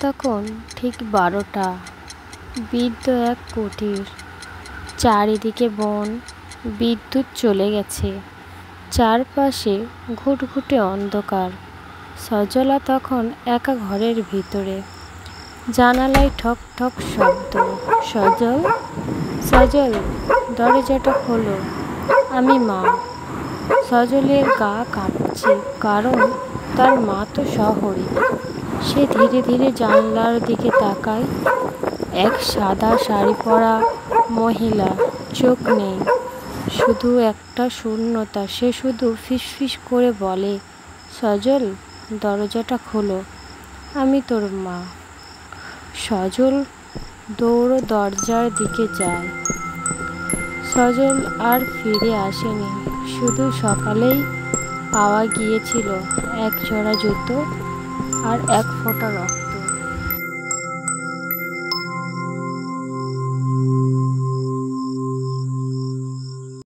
তখন ঠিক 12টা। বৃদ্ধ এক কুটির, চারিদিকে বন, বিদ্যুৎ চলে গেছে, চারপাশে ঘুটঘুটে অন্ধকার। সজলা তখন একা ঘরের ভিতরে, জানালায় ঠক ঠক শব্দ। সজল, সজল, দরজাটা খোলো, আমি মা। সজলের গা কাঁপছে, কারণ তার মা তো শহরে। সে ধীরে ধীরে জানলার দিকে তাকায়। এক সাদা শাড়ি পরা মহিলা, চোখ নেই, শুধু একটা শূন্যতা। সে শুধু ফিসফিস করে বলে, সজল, দরজাটা খোলো, আমি তোর মা। সজল দৌড় দরজার দিকে যায়। সজল আর ফিরে আসেনি, শুধু সকালেই পাওয়া গিয়েছিল এক জোড়া জুতো আর এক ফোঁটা রক্ত।